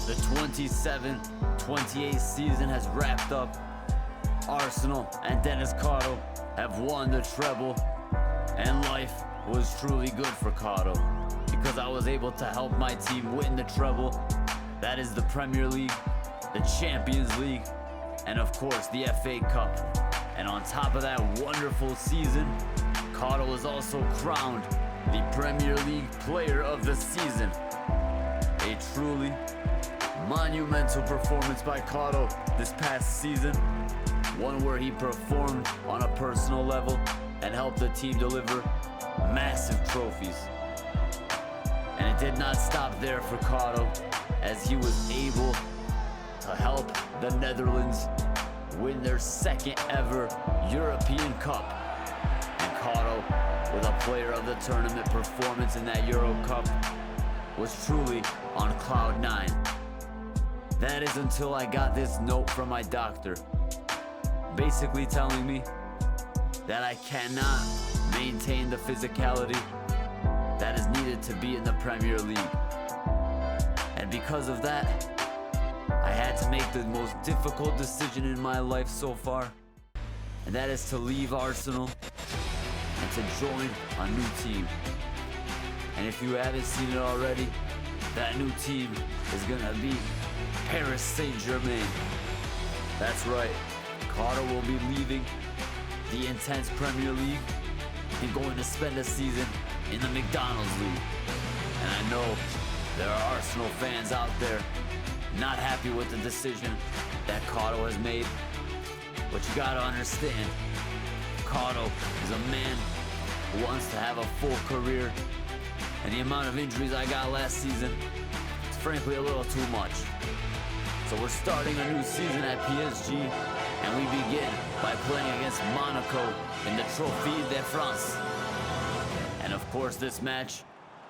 The 27-28 season has wrapped up. Arsenal and Denis Karo have won the treble, and life was truly good for Karo because I was able to help my team win the treble. That is the Premier League, the Champions League, and of course the FA Cup. And on top of that wonderful season, Karo was also crowned the Premier League Player of the Season. A truly monumental performance by Karo this past season, one where he performed on a personal level and helped the team deliver massive trophies. And it did not stop there for Karo, as he was able to help the Netherlands win their second ever European Cup. And Karo, with a player of the tournament performance in that Euro Cup, was truly on cloud 9. That is until I got this note from my doctor, basically telling me that I cannot maintain the physicality that is needed to be in the Premier League. And because of that, I had to make the most difficult decision in my life so far, and that is to leave Arsenal and to join a new team. And if you haven't seen it already, that new team is gonna be Paris Saint-Germain. That's right, Karo will be leaving the intense Premier League and going to spend a season in the McDonald's League. And I know there are Arsenal fans out there not happy with the decision that Karo has made, but you gotta understand, Karo is a man who wants to have a full career, and the amount of injuries I got last season is frankly a little too much. So we're starting a new season at PSG, and we begin by playing against Monaco in the TROPHEE de France. And of course this match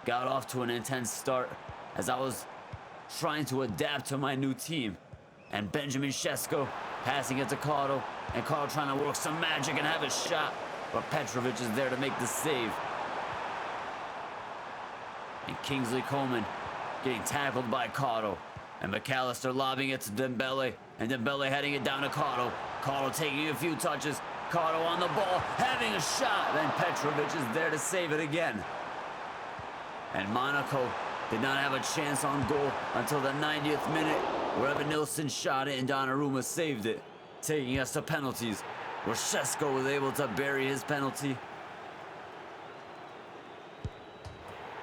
got off to an intense start as I was trying to adapt to my new team. And Benjamin Sesko passing it to Karo, and Karo trying to work some magic and have a shot, but Petrovic is there to make the save. And Kingsley Coman getting tackled by Karo, and McAllister lobbing it to Dembele, and Dembele heading it down to Karo. Karo taking a few touches, Karo on the ball, having a shot, then Petrovic is there to save it again. And Monaco did not have a chance on goal until the 90th minute, where Evan Nilsson shot it and Donnarumma saved it, taking us to penalties, where Sesko was able to bury his penalty.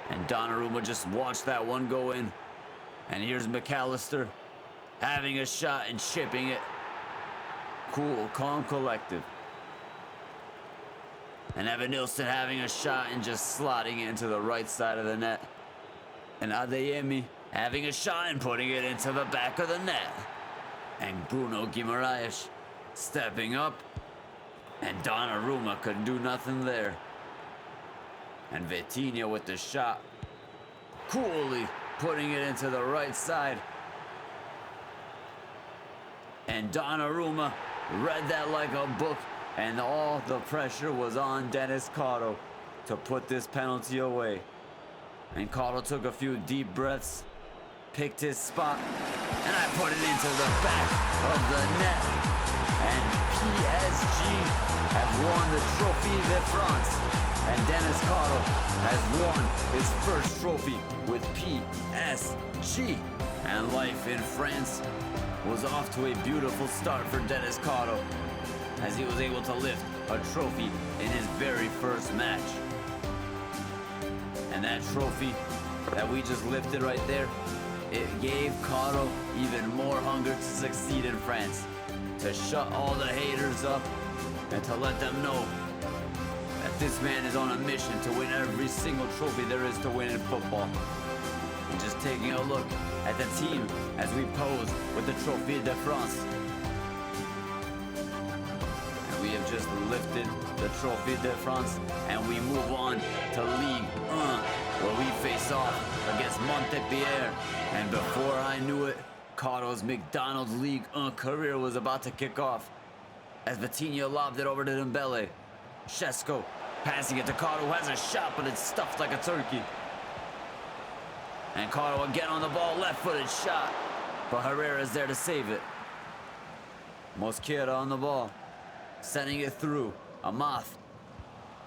And Donnarumma just watched that one go in. And here's McAllister having a shot and chipping it. Cool, calm, collective. And Evan Nilsson having a shot and just slotting it into the right side of the net. And Adeyemi having a shot and putting it into the back of the net. And Bruno Guimaraes stepping up. And Donnarumma couldn't do nothing there. And Vitinha with the shot, coolly putting it into the right side. And Donnarumma read that like a book, and all the pressure was on Denis Karo to put this penalty away. And Karo took a few deep breaths, picked his spot, and I put it into the back of the net. And PSG have won the Trophée de France. And Denis Karo has won his first trophy with PSG. And life in France was off to a beautiful start for Denis Karo, as he was able to lift a trophy in his very first match. And that trophy that we just lifted right there, it gave Karo even more hunger to succeed in France, to shut all the haters up and to let them know that this man is on a mission to win every single trophy there is to win in football. And just taking a look at the team as we pose with the Trophée de France. And we have just lifted the Trophée de France, and we move on to Ligue 1, where we face off against Montpellier. And before I knew it, Karo's McDonald's Ligue 1 career was about to kick off, as Vitinha lobbed it over to Dembele. Sesko passing it to Karo, who has a shot, but it's stuffed like a turkey. And Karo again on the ball, left-footed shot. but Herrera is there to save it. Mosquera on the ball, sending it through. Amath,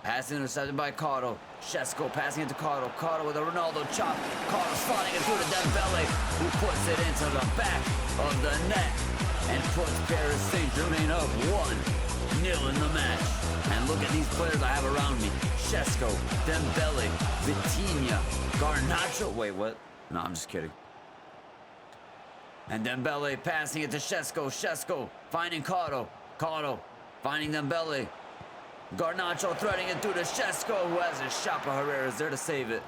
passing intercepted by Karo. Shesko passing it to Karo. Karo with a Ronaldo chop. Karo sliding it through to Dembele, who puts it into the back of the net and puts Paris Saint-Germain up 1-0 in the match. And look at these players I have around me. Shesko, Dembele, Vitinha, Garnacho. Wait, what? No, I'm just kidding. And Dembele passing it to Shesko. Shesko finding Karo. Karo finding Dembele. Garnacho threading it through to Shesko, who has a shot, but Herrera is there to save it.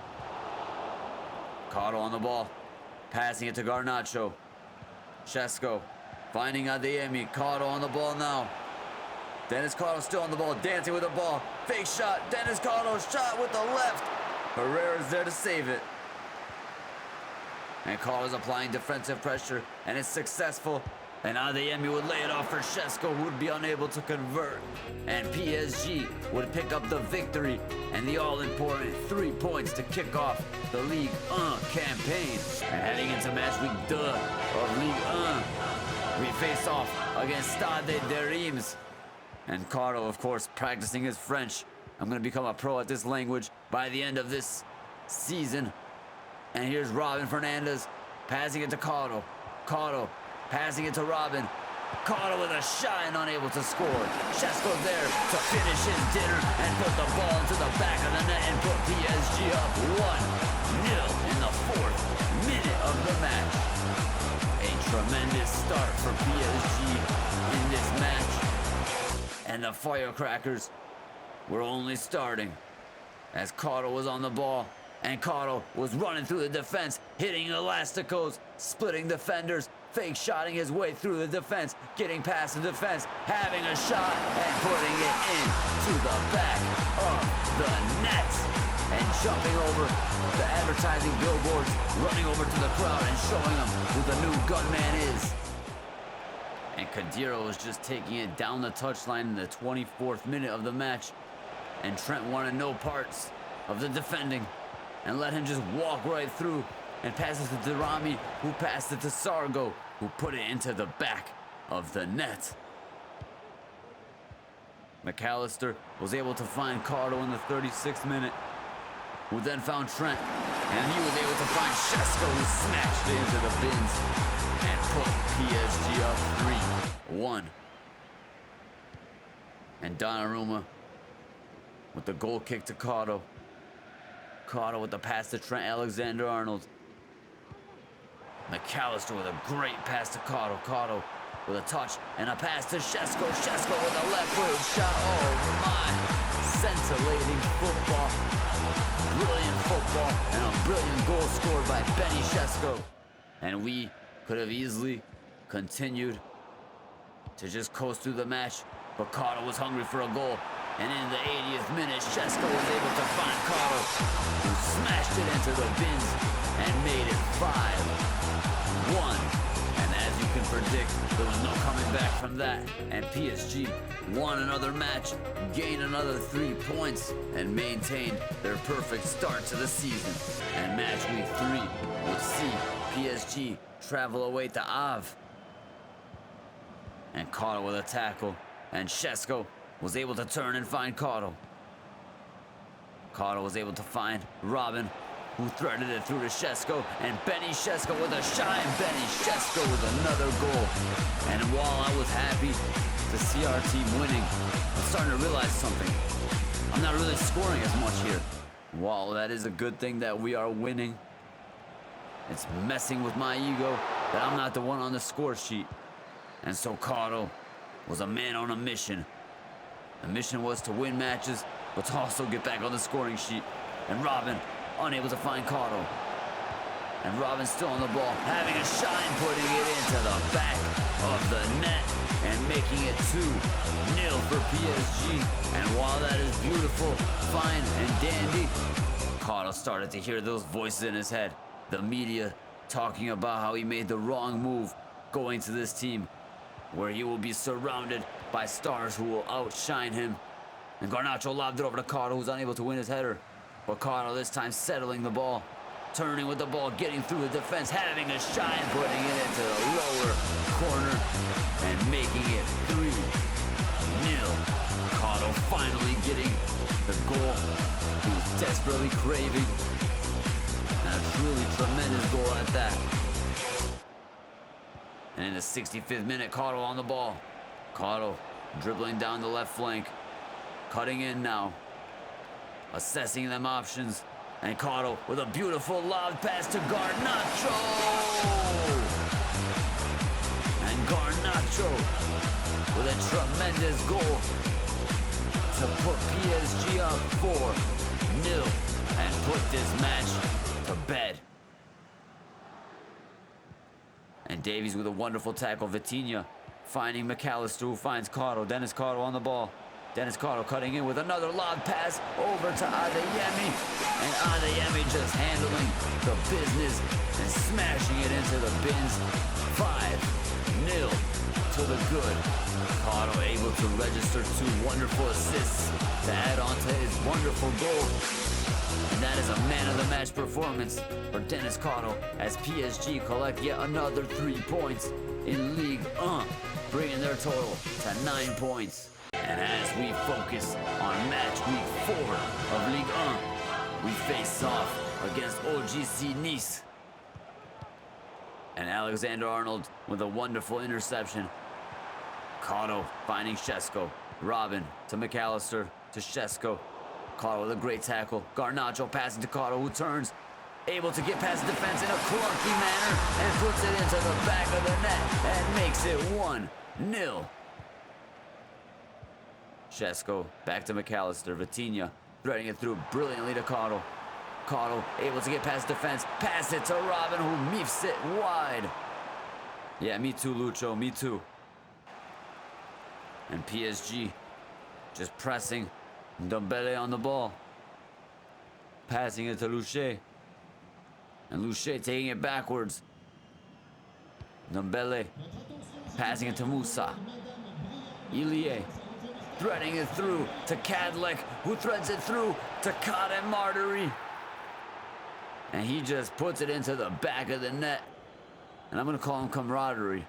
Karo on the ball, passing it to Garnacho. Shesko finding Adeyemi. Karo on the ball now. Denis Karo still on the ball, dancing with the ball. Fake shot. Denis Karo shot with the left. Herrera is there to save it. And Karo's applying defensive pressure, and it's successful. And Adeyemi would lay it off for Shesko, who would be unable to convert. And PSG would pick up the victory and the all-important 3 points to kick off the Ligue 1 campaign. And heading into match week 2 of Ligue 1, we face off against Stade de Reims. And Karo, of course, practicing his French. I'm going to become a pro at this language by the end of this season. And here's Robin Fernandez passing it to Karo. Karo passing it to Robin. Karo with a shot and unable to score. Shesko's there to finish his dinner and put the ball into the back of the net and put PSG up 1-0 in the 4th minute of the match. A tremendous start for PSG in this match. And the firecrackers were only starting as Karo was on the ball. And Karo was running through the defense, hitting elasticos, splitting defenders, fake shotting his way through the defense, getting past the defense, having a shot, and putting it into the back of the net. And jumping over the advertising billboards, running over to the crowd and showing them who the new gunman is. And Kadiro was just taking it down the touchline in the 24th minute of the match. And Trent wanted no parts of the defending and let him just walk right through and pass it to Durami, who passed it to Sargo, who put it into the back of the net. McAllister was able to find Karo in the 36th minute, who then found Trent, and he was able to find Shesko, who smashed it into the bins and put PSG up 3-1. And Donnarumma with the goal kick to Karo. Karo with the pass to Trent Alexander-Arnold. McAllister with a great pass to Karo. Karo with a touch and a pass to Shesko. Shesko with a left-footed shot. Oh my! Scintillating football. Brilliant football and a brilliant goal scored by Benny Shesko. And we could have easily continued to just coast through the match, but Karo was hungry for a goal. And in the 80th minute, Shesko was able to find Karo, who smashed it into the bins and made it 5-1. And as you can predict, there was no coming back from that. And PSG won another match, gained another 3 points, and maintained their perfect start to the season. And match week 3 would see PSG travel away to Havre. And Karo with a tackle, and Shesko was able to turn and find Karo. Karo was able to find Robin, who threaded it through to Shesko, and Benny Shesko with a shot, and Benny Shesko with another goal. And while I was happy to see our team winning, I'm starting to realize something. I'm not really scoring as much here. While that is a good thing that we are winning, it's messing with my ego that I'm not the one on the score sheet. And so Karo was a man on a mission. The mission was to win matches, but to also get back on the scoring sheet. And Robin, unable to find Karo. And Robin still on the ball, having a shot and putting it into the back of the net and making it 2-0 for PSG. And while that is beautiful, fine, and dandy, Karo started to hear those voices in his head. The media talking about how he made the wrong move going to this team, where he will be surrounded by stars who will outshine him. And Garnacho lobbed it over to Karo, who's unable to win his header. But Karo this time settling the ball turning with the ball, getting through the defense, having a shot and putting it into the lower corner and making it 3-0. Karo finally getting the goal he was desperately craving. And a truly tremendous goal at that. And in the 65th minute, Karo on the ball. Karo dribbling down the left flank, cutting in now, assessing them options, and Karo with a beautiful lob pass to Garnacho! And Garnacho with a tremendous goal to put PSG up 4-0 and put this match to bed. And Davies with a wonderful tackle. Vitinha finding McAllister, who finds Karo. Denis Karo on the ball. Denis Karo cutting in with another lob pass over to Adeyemi. And Adeyemi just handling the business and smashing it into the bins. 5-0 to the good. Karo able to register 2 wonderful assists to add on to his wonderful goal. And that is a man of the match performance for Denis Karo as PSG collect yet another 3 points in Ligue 1, bringing their total to 9 points. And as we focus on match week 4 of Ligue 1, we face off against OGC Nice. And Alexander-Arnold with a wonderful interception. Karo finding Šeško. Robin to McAllister to Šeško. Karo with a great tackle. Garnacho passing to Karo, who turns, able to get past the defense in a clunky manner and puts it into the back of the net and makes it 1-0. Šeško back to McAllister. Vitinha threading it through brilliantly to Karo. Karo able to get past defense, pass it to Robin, who meefs it wide. Yeah, me too, Lucho, me too. And PSG just pressing. Ndombele on the ball. Passing it to Luche. And Luche taking it backwards. Ndombele passing it to Musa. Ilie threading it through to Kadlec, who threads it through to Kadem Martyri. And he just puts it into the back of the net. And I'm going to call him camaraderie.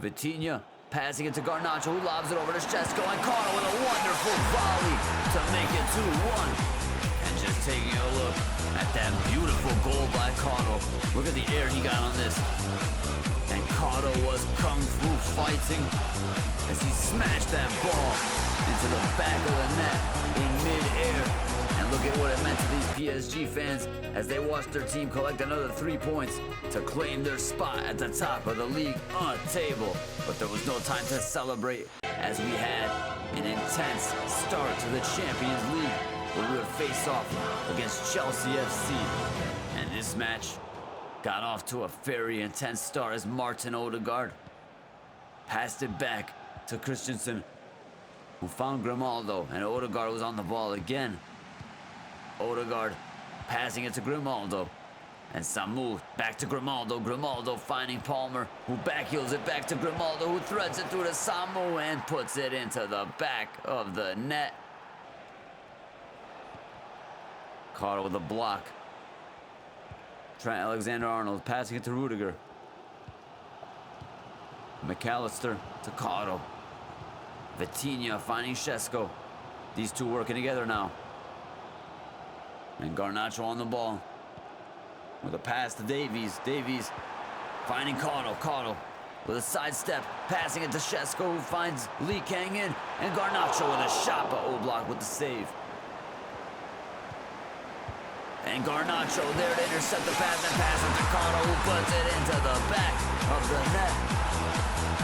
Vitinha passing it to Garnacho, who lobs it over to Šeško, and Karo with a wonderful volley to make it 2-1. And just taking a look at that beautiful goal by Karo. Look at the air he got on this. And Karo was kung fu fighting as he smashed that ball into the back of the net in mid-air. And look at what it meant to these PSG fans as they watched their team collect another 3 points to claim their spot at the top of the Ligue 1 table. But there was no time to celebrate as we had an intense start to the Champions League where we would face off against Chelsea FC. And this match got off to a very intense start as Martin Odegaard passed it back to Christensen, who found Grimaldo, and Odegaard was on the ball again. Odegaard passing it to Grimaldo. And Samu back to Grimaldo. Grimaldo finding Palmer, who backheels it back to Grimaldo, who threads it through to Samu and puts it into the back of the net. Karo with a block. Trent Alexander-Arnold passing it to Rudiger. McAllister to Karo. Vitinha finding Šeško. These two working together now. And Garnacho on the ball. With a pass to Davies. Davies finding Karo. Karo with a sidestep, passing it to Šeško, who finds Lee Kang in. And Garnacho with a shot, but Oblak with the save. And Garnacho there to intercept the pass and pass it to Karo, who puts it into the back of the net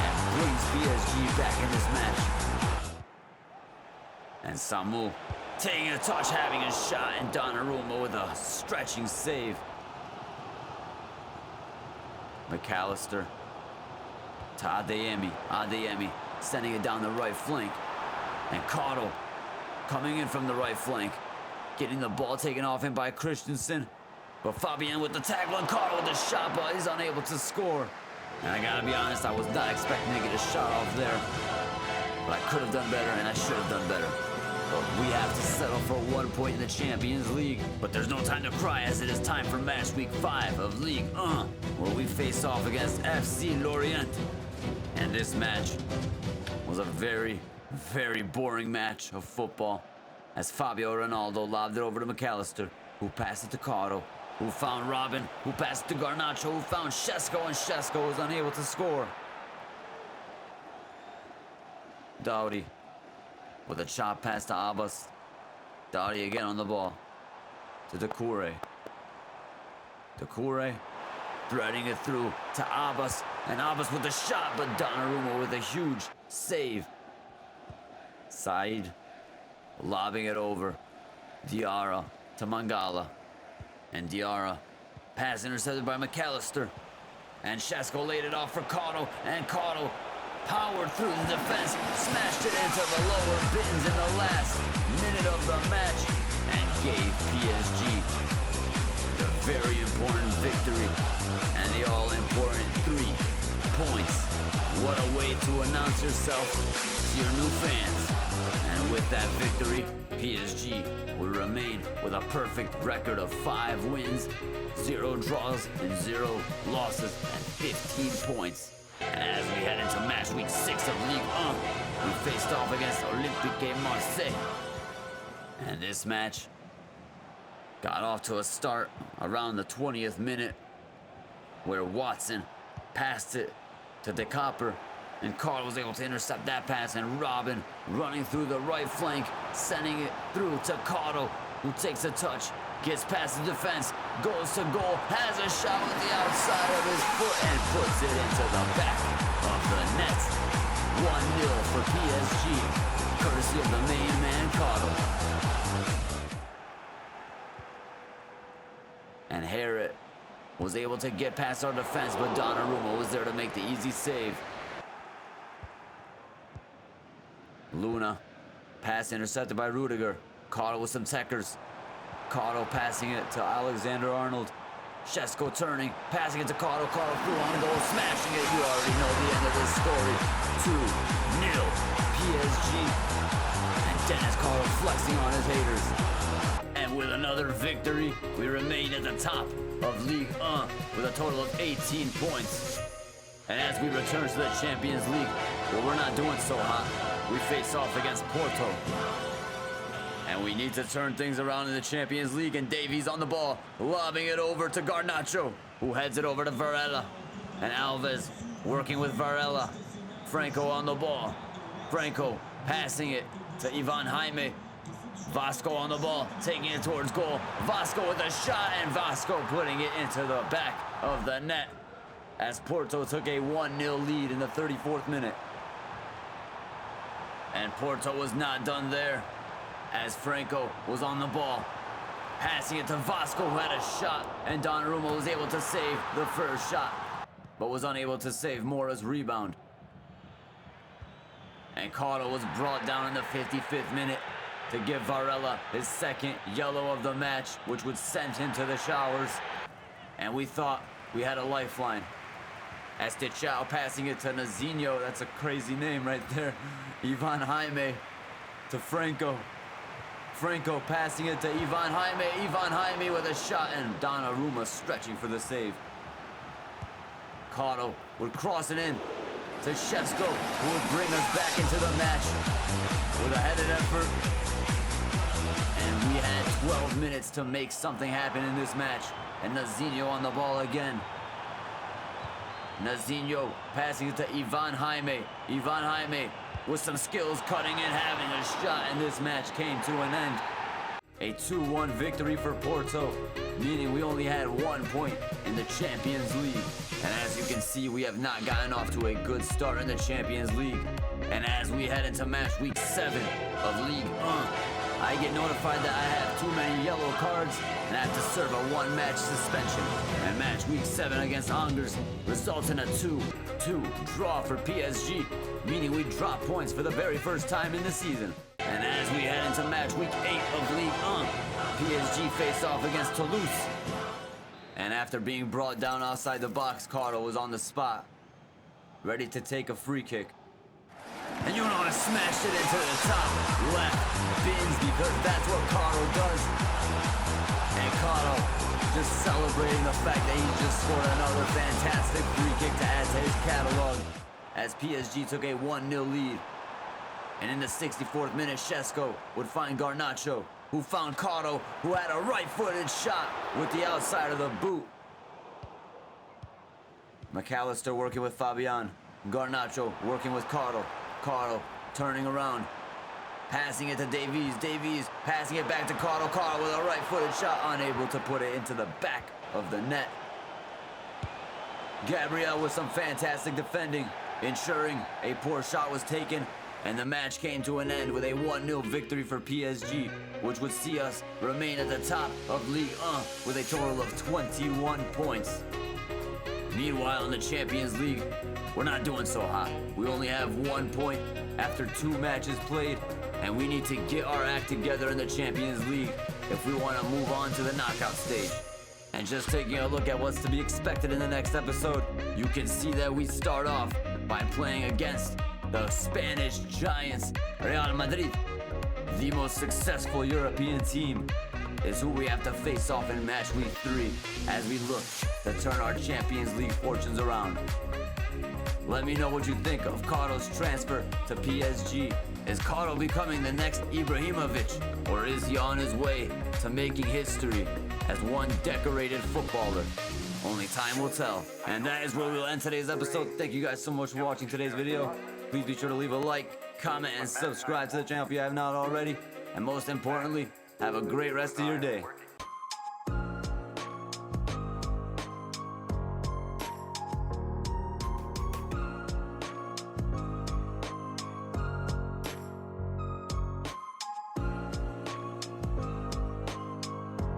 and brings PSG back in this match. And Samu taking a touch, having a shot, and Donnarumma with a stretching save. McAllister to Adeyemi. Adeyemi sending it down the right flank. And Karo coming in from the right flank. Getting the ball taken off him by Christensen. But Fabien with the tackle and Karo with the shot, but he's unable to score. And I gotta be honest, I was not expecting to get a shot off there. But I could have done better and I should have done better. We have to settle for 1 point in the Champions League. But there's no time to cry, as it is time for match week 5 of Ligue 1, where we face off against FC Lorient. And this match was a very, very boring match of football, as Fabio Ronaldo lobbed it over to McAllister, who passed it to Karo, who found Robin, who passed it to Garnacho, who found Šeško, and Šeško was unable to score. Doughty with a chop pass to Abbas. Doughty again on the ball to Doucouré. Doucouré threading it through to Abbas, and Abbas with the shot, but Donnarumma with a huge save. Said lobbing it over. Diarra to Mangala, and Diarra pass intercepted by McAllister, and Šeško laid it off for Karo, and Karo powered through the defense, smashed it into the lower bins in the last minute of the match, and gave PSG the very important victory and the all-important 3 points. What a way to announce yourself to your new fans. And with that victory, PSG will remain with a perfect record of 5 wins, 0 draws, and 0 losses, and 15 points. And as we head into match week 6 of Ligue 1, we faced off against Olympique Marseille. And this match got off to a start around the 20th minute, where Watson passed it to De Copper, and Carl was able to intercept that pass, and Robin running through the right flank, sending it through to Karo, who takes a touch, gets past the defense, goes to goal, has a shot with the outside of his foot, and puts it into the back of the net. 1-0 for PSG, courtesy of the main man, Karo. And Harrod was able to get past our defense, but Donnarumma was there to make the easy save. Luna, pass intercepted by Rudiger. Karo with some techers. Karo passing it to Alexander-Arnold. Šeško turning, passing it to Karo. Karo through on goal, smashing it. You already know the end of this story. 2-0 PSG. And Denis Karo flexing on his haters. And with another victory, we remain at the top of Ligue 1 with a total of 18 points. And as we return to the Champions League, well, we're not doing so hot. We face off against Porto. And we need to turn things around in the Champions League, and Davies on the ball, lobbing it over to Garnacho, who heads it over to Varela. And Alves working with Varela. Franco on the ball. Franco passing it to Ivan Jaime. Vasco on the ball, taking it towards goal. Vasco with a shot, and Vasco putting it into the back of the net, as Porto took a 1-0 lead in the 34th minute. And Porto was not done there, as Franco was on the ball, passing it to Vasco, who had a shot, and Donnarumma was able to save the first shot, but was unable to save Mora's rebound. And Karo was brought down in the 55th minute to give Varela his second yellow of the match, which would send him to the showers. And we thought we had a lifeline. Estechao passing it to Nazinho. That's a crazy name right there. Ivan Jaime to Franco. Franco passing it to Ivan Jaime. Ivan Jaime with a shot, and Donnarumma stretching for the save. Karo would cross it in to Šeško, who would bring us back into the match with a headed effort. And we had 12 minutes to make something happen in this match. And Nazinho on the ball again. Nazinho passing it to Ivan Jaime. Ivan Jaime with some skills, cutting and having a shot, and this match came to an end. A 2-1 victory for Porto, meaning we only had 1 point in the Champions League. And as you can see, we have not gotten off to a good start in the Champions League. And as we head into match week 7 of Ligue 1, I get notified that I have too many yellow cards and I have to serve a 1-match suspension. And match week 7 against Angers results in a 2-2 draw for PSG, meaning we drop points for the very first time in the season. And as we head into match week 8 of Ligue 1, PSG face off against Toulouse. And after being brought down outside the box, Karo was on the spot, ready to take a free kick. And you know I smashed it into the top left bins because that's what Karo does. And Karo just celebrating the fact that he just scored another fantastic free kick to add to his catalog as PSG took a 1-0 lead. And in the 64th minute, Shesko would find Garnacho, who found Karo, who had a right-footed shot with the outside of the boot. McAllister working with Fabian. Garnacho working with Karo. Karo turning around, passing it to Davies. Davies passing it back to Karo. Karo with a right-footed shot, unable to put it into the back of the net. Gabriel with some fantastic defending, ensuring a poor shot was taken, and the match came to an end with a 1-0 victory for PSG, which would see us remain at the top of Ligue 1 with a total of 21 points. Meanwhile, in the Champions League, we're not doing so hot. We only have 1 point after 2 matches played, and we need to get our act together in the Champions League if we want to move on to the knockout stage. And just taking a look at what's to be expected in the next episode, you can see that we start off by playing against the Spanish giants, Real Madrid. The most successful European team is who we have to face off in match week 3 as we look to turn our Champions League fortunes around. Let me know what you think of Karo's transfer to PSG. Is Karo becoming the next Ibrahimovic, or is he on his way to making history as one decorated footballer? Only time will tell. And that is where we'll end today's episode. Thank you guys so much for watching today's video. Please be sure to leave a like, comment, and subscribe to the channel if you have not already. And most importantly, have a great rest of your day.